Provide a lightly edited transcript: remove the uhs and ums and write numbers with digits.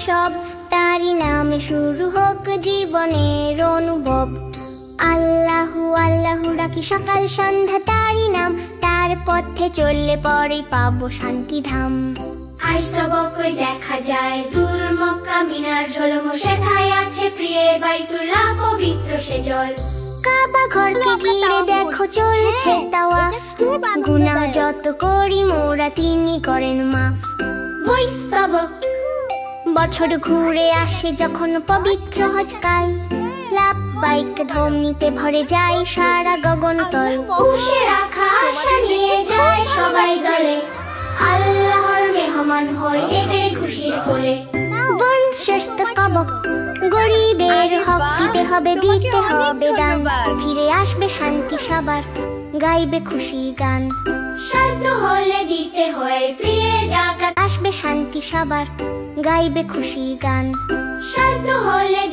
সব, তারই নামে শুরু হোক জীবনের অনুভব। আল্লাহু আল্লাহু ডাকি সকাল সন্ধ্যা তারই নাম, তার পথে চললে পরে পাবো শান্তি ধাম। আজ তবকই দেখা যায় দূর মক্কা মিনার ঝলম, সেথায় আছে প্রিয় বাইতুল্লাহ পবিত্র সে জল। কাবা ঘরকে ঘিরে দেখো চলছে তাওয়াফ, গুনাহ যত করি মোরা তিনি করেন মাফ। বৈস্তবক বছর ঘুরে আসে যখন পবিত্র হজকাল, লাব্বাইক ধ্বনিতে ভরে যায় সারা গগনতল। পুষে রাখা আশা নিয়ে যায় সবাই দলে, আল্লাহর মেহমান হয় এদের খুশির কোলে। বংশস্তবক গরিবের হক দিতে হবে, দিতে হবে দান, ফিরে আসবে শান্তি সবার, গাইবে খুশি গান। সাধ্য হলে দিতে হয় প্রিয় যাকাত, আসবে শান্তি সবার, গাইবে খুশি গান। সাধ্য হলে